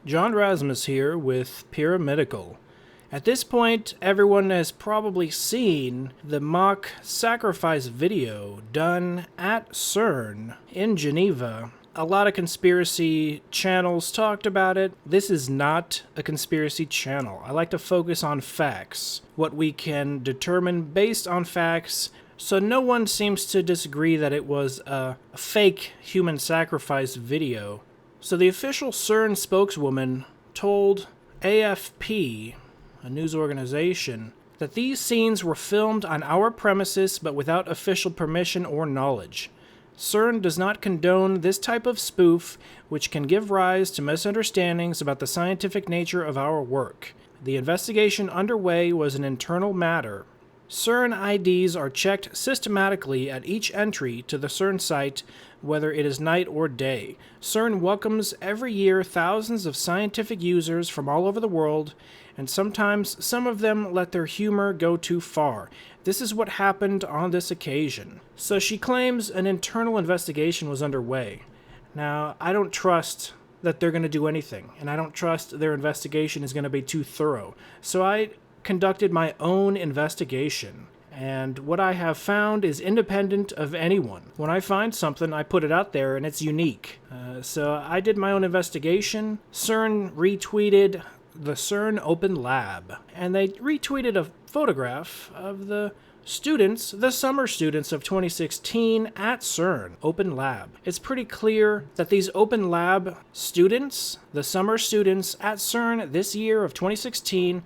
John Razimus here with Pyramidal. At this point, everyone has probably seen the mock sacrifice video done at CERN in Geneva. A lot of conspiracy channels talked about it. This is not a conspiracy channel. I like to focus on facts, what we can determine based on facts, so no one seems to disagree that it was a fake human sacrifice video. So the official CERN spokeswoman told AFP, a news organization, that these scenes were filmed on our premises but without official permission or knowledge. CERN does not condone this type of spoof, which can give rise to misunderstandings about the scientific nature of our work. The investigation underway was an internal matter. CERN IDs are checked systematically at each entry to the CERN site, whether it is night or day. CERN welcomes every year thousands of scientific users from all over the world, and sometimes some of them let their humor go too far. This is what happened on this occasion. So she claims an internal investigation was underway. Now, I don't trust that they're going to do anything, and I don't trust their investigation is going to be too thorough. So I conducted my own investigation, and what I have found is independent of anyone. When I find something, I put it out there, and it's unique. So I did my own investigation. CERN retweeted the CERN Open Lab, and they retweeted a photograph of the students, the summer students of 2016 at CERN Open Lab. It's pretty clear that these Open Lab students, the summer students at CERN this year of 2016,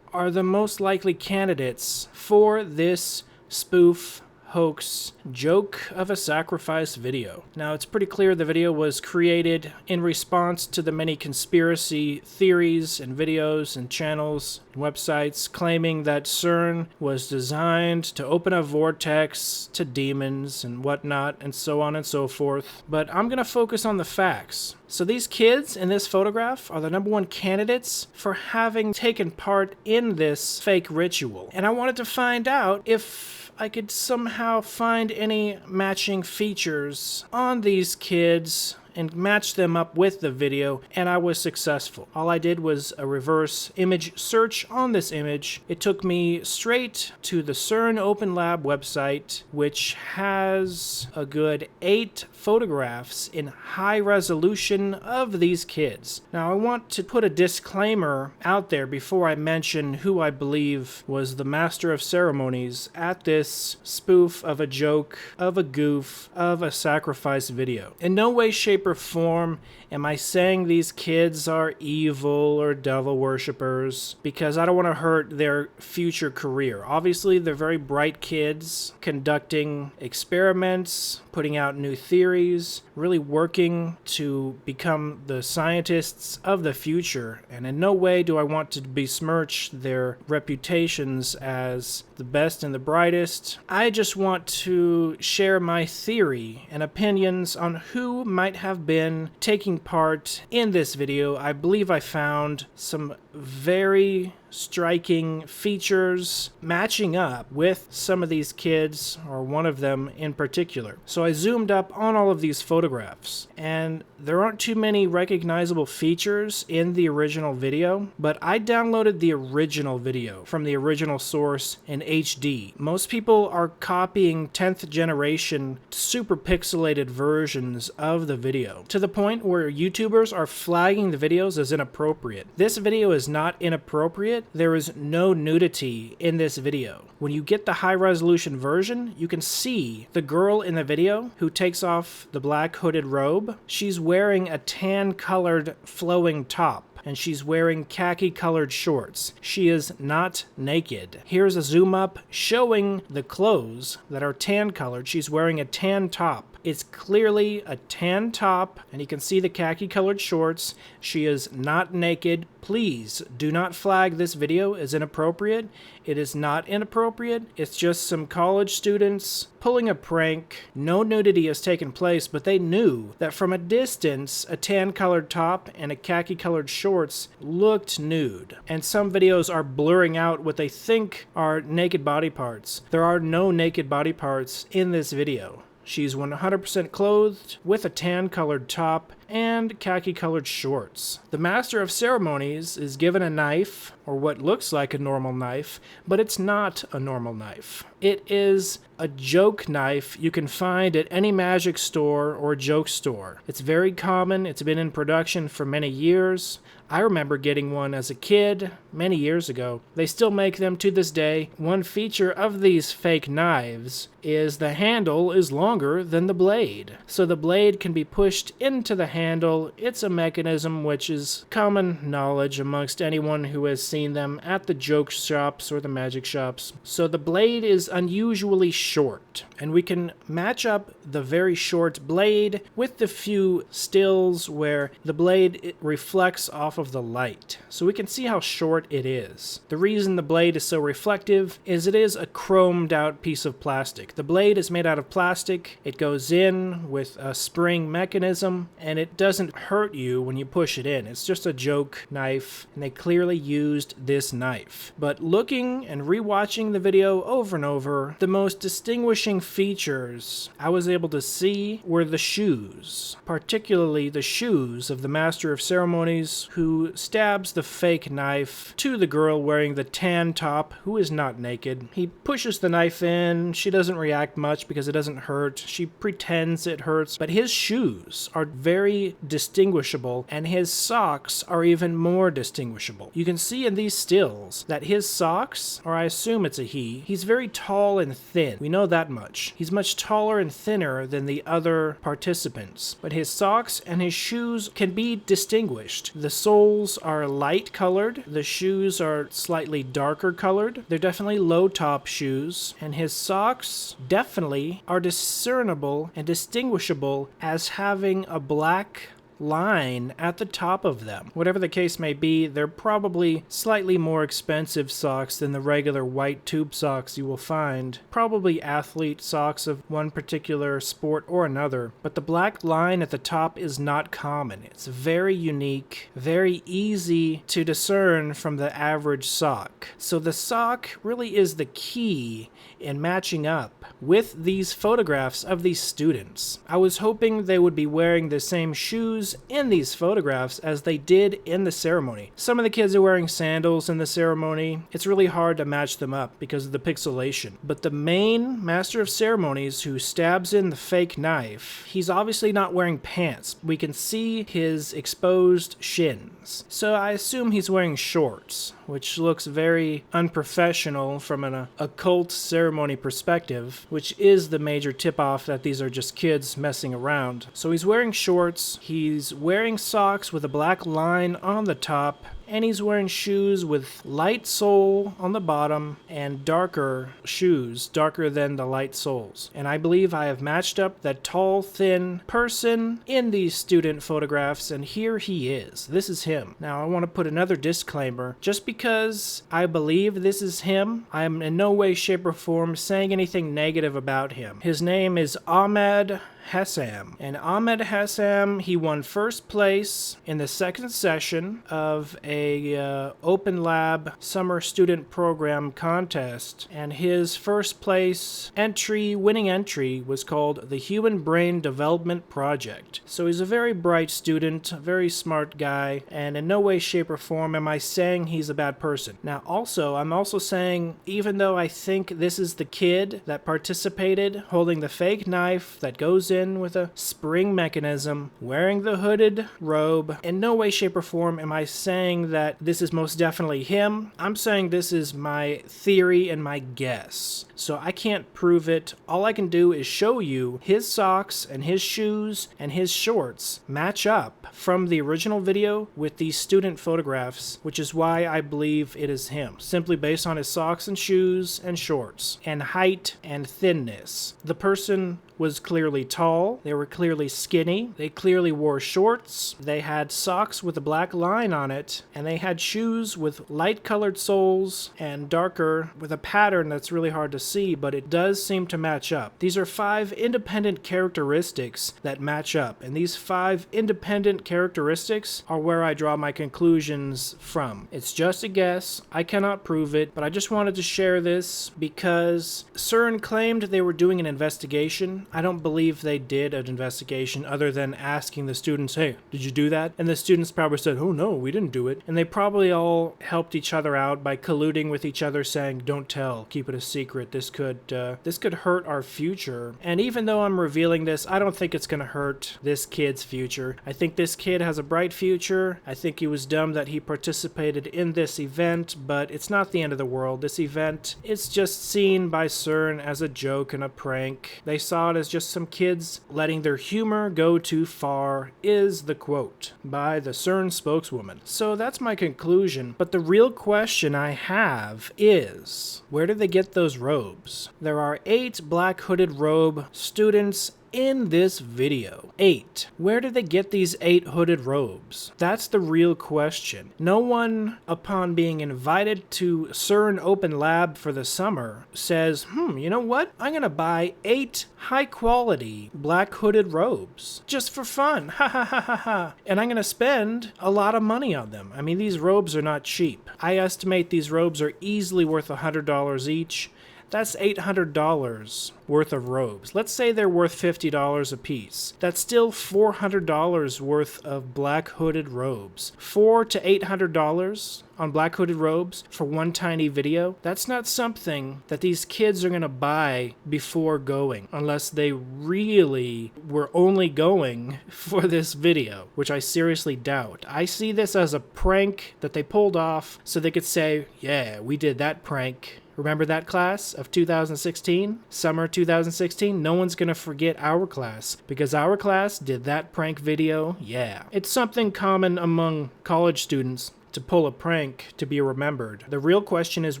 are the most likely candidates for this spoof, hoax, joke of a sacrifice video. Now, it's pretty clear the video was created in response to the many conspiracy theories and videos and channels and websites claiming that CERN was designed to open a vortex to demons and whatnot, and so on and so forth. But I'm going to focus on the facts. So these kids in this photograph are the #1 candidates for having taken part in this fake ritual. And I wanted to find out if I could somehow find any matching features on these kids and match them up with the video, and I was successful. All I did was a reverse image search on this image. It took me straight to the CERN Open Lab website, which has a good 8 photographs in high resolution of these kids. Now, I want to put a disclaimer out there before I mention who I believe was the master of ceremonies at this spoof of a joke, of a goof, of a sacrifice video. In no way, shape, or form am I saying these kids are evil or devil worshippers, because I don't want to hurt their future career. Obviously, they're very bright kids conducting experiments, putting out new theories, really working to become the scientists of the future. And in no way do I want to besmirch their reputations as the best and the brightest. I just want to share my theory and opinions on who might have been taking part in this video. I believe I found some very striking features matching up with some of these kids, or one of them in particular. So I zoomed up on all of these photographs, and there aren't too many recognizable features in the original video, but I downloaded the original video from the original source in HD. Most people are copying 10th generation super pixelated versions of the video, to the point where YouTubers are flagging the videos as inappropriate. This video is not inappropriate. There is no nudity in this video. When you get the high resolution version, you can see the girl in the video who takes off the black hooded robe. She's wearing a tan colored flowing top, and she's wearing khaki colored shorts. She is not naked. Here's a zoom up showing the clothes that are tan colored. She's wearing a tan top. It's clearly a tan top, and you can see the khaki colored shorts. She is not naked. Please do not flag this video as inappropriate. It is not inappropriate. It's just some college students pulling a prank. No nudity has taken place, but they knew that from a distance, a tan-colored top and a khaki-colored shorts looked nude. And some videos are blurring out what they think are naked body parts. There are no naked body parts in this video. She's 100% clothed with a tan-colored top and khaki-colored shorts. The Master of Ceremonies is given a knife, or what looks like a normal knife, but it's not a normal knife. It is a joke knife you can find at any magic store or joke store. It's very common. It's been in production for many years. I remember getting one as a kid, many years ago. They still make them to this day. One feature of these fake knives is the handle is longer than the blade. So the blade can be pushed into the handle. It's a mechanism which is common knowledge amongst anyone who has seen them at the joke shops or the magic shops. So the blade is unusually short, and we can match up the very short blade with the few stills where the blade reflects off of the light. So we can see how short it is. The reason the blade is so reflective is it is a chromed out piece of plastic. The blade is made out of plastic. It goes in with a spring mechanism, and it doesn't hurt you when you push it in. It's just a joke knife, and they clearly used this knife. But looking and rewatching the video over and over, the most distinguishing features I was able to see were the shoes, particularly the shoes of the Master of Ceremonies who stabs the fake knife to the girl wearing the tan top who is not naked. He pushes the knife in. She doesn't react much because it doesn't hurt. She pretends it hurts, but his shoes are very distinguishable, and his socks are even more distinguishable. You can see in these stills that his socks, or I assume it's a he, he's very tall and thin. We know that much. He's much taller and thinner than the other participants, but his socks and his shoes can be distinguished. The soles are light colored. The shoes are slightly darker colored. They're definitely low top shoes, and his socks definitely are discernible and distinguishable as having a black line at the top of them. Whatever the case may be, they're probably slightly more expensive socks than the regular white tube socks you will find. Probably athlete socks of one particular sport or another, but the black line at the top is not common. It's very unique, very easy to discern from the average sock. So the sock really is the key in matching up with these photographs of these students. I was hoping they would be wearing the same shoes in these photographs as they did in the ceremony. Some of the kids are wearing sandals in the ceremony. It's really hard to match them up because of the pixelation. But the main Master of Ceremonies who stabs in the fake knife, he's obviously not wearing pants. We can see his exposed shins. So I assume he's wearing shorts, which looks very unprofessional from an occult ceremony perspective, which is the major tip-off that these are just kids messing around. So he's wearing shorts, he's wearing socks with a black line on the top, and he's wearing shoes with light sole on the bottom and darker shoes, darker than the light soles. And I believe I have matched up that tall, thin person in these student photographs, and here he is. This is him. Now, I want to put another disclaimer. Just because I believe this is him, I am in no way, shape, or form saying anything negative about him. His name is Ahmed Hassam. And Ahmed Hassam, he won first place in the second session of a open lab summer student program contest. And his first place winning entry was called the Human Brain Development Project. So he's a very bright student, a very smart guy, and in no way, shape, or form am I saying he's a bad person. Now also, I'm also saying, even though I think this is the kid that participated holding the fake knife that goes in with a spring mechanism, wearing the hooded robe, in no way, shape, or form am I saying that this is most definitely him. I'm saying this is my theory and my guess. So I can't prove it. All I can do is show you his socks and his shoes and his shorts match up from the original video with these student photographs, which is why I believe it is him, simply based on his socks and shoes and shorts and height and thinness. The person was clearly tall, they were clearly skinny, they clearly wore shorts, they had socks with a black line on it, and they had shoes with light-colored soles and darker with a pattern that's really hard to see, but it does seem to match up. These are 5 independent characteristics that match up, and these 5 independent characteristics are where I draw my conclusions from. It's just a guess, I cannot prove it, but I just wanted to share this because CERN claimed they were doing an investigation. I don't believe they did an investigation other than asking the students, hey, did you do that? And the students probably said, oh no, we didn't do it. And they probably all helped each other out by colluding with each other saying, don't tell, keep it a secret, this could hurt our future. And even though I'm revealing this, I don't think it's going to hurt this kid's future. I think this kid has a bright future. I think he was dumb that he participated in this event, but it's not the end of the world. This event is just seen by CERN as a joke and a prank. They saw it as just some kids letting their humor go too far, is the quote by the CERN spokeswoman. So that's my conclusion, but the real question I have is, where did they get those robes? There are 8 black hooded robe students in this video. 8. Where did they get these 8 hooded robes? That's the real question. No one, upon being invited to CERN Open Lab for the summer, says, you know what? I'm gonna buy 8 high-quality black hooded robes. Just for fun. Ha ha ha ha ha. And I'm gonna spend a lot of money on them. I mean, these robes are not cheap. I estimate these robes are easily worth $100 each. That's $800 worth of robes. Let's say they're worth $50 a piece. That's still $400 worth of black hooded robes. $400 to $800 on black hooded robes for one tiny video. That's not something that these kids are going to buy before going, unless they really were only going for this video, which I seriously doubt. I see this as a prank that they pulled off so they could say, yeah, we did that prank. Remember that class of 2016? Summer 2016? No one's gonna forget our class, because our class did that prank video, yeah. It's something common among college students to pull a prank to be remembered. The real question is,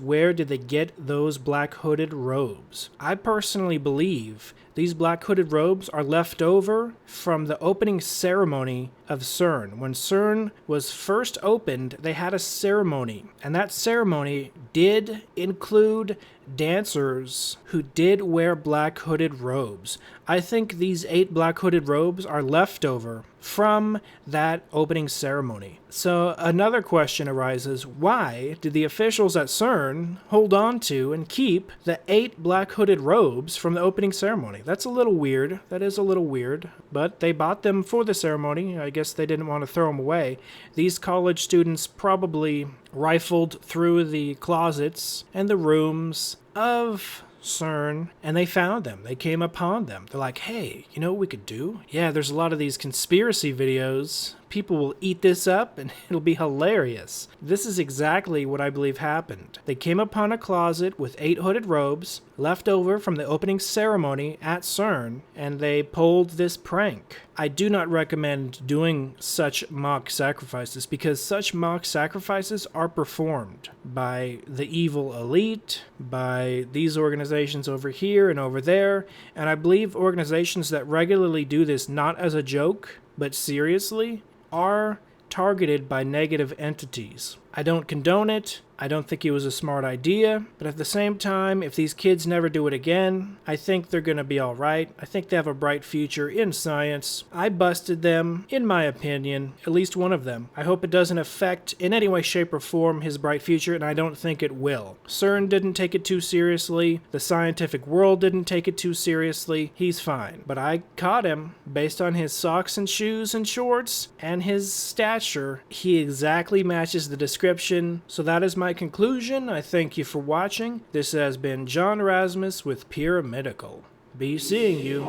where did they get those black hooded robes? I personally believe these black hooded robes are left over from the opening ceremony of CERN. When CERN was first opened, they had a ceremony, and that ceremony did include dancers who did wear black hooded robes. I think these 8 black hooded robes are left over from that opening ceremony. So another question arises, why did the officials at CERN hold on to and keep the 8 black hooded robes from the opening ceremony? That's a little weird. That is a little weird, but they bought them for the ceremony. I guess they didn't want to throw them away. These college students probably rifled through the closets and the rooms of CERN, and they found them. They came upon them. They're like, hey, you know what we could do? Yeah, there's a lot of these conspiracy videos. People will eat this up and it'll be hilarious. This is exactly what I believe happened. They came upon a closet with 8 hooded robes left over from the opening ceremony at CERN, and they pulled this prank. I do not recommend doing such mock sacrifices, because such mock sacrifices are performed by the evil elite, by these organizations over here and over there, and I believe organizations that regularly do this not as a joke, but seriously, are targeted by negative entities. I don't condone it. I don't think it was a smart idea, but at the same time, if these kids never do it again, I think they're going to be all right. I think they have a bright future in science. I busted them, in my opinion, at least one of them. I hope it doesn't affect in any way, shape, or form his bright future, and I don't think it will. CERN didn't take it too seriously. The scientific world didn't take it too seriously. He's fine. But I caught him based on his socks and shoes and shorts and his stature. He exactly matches the description, so that is my conclusion. I thank you for watching. This has been John Razimus with Pyramidal. Be seeing you.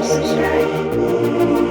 Subscribe.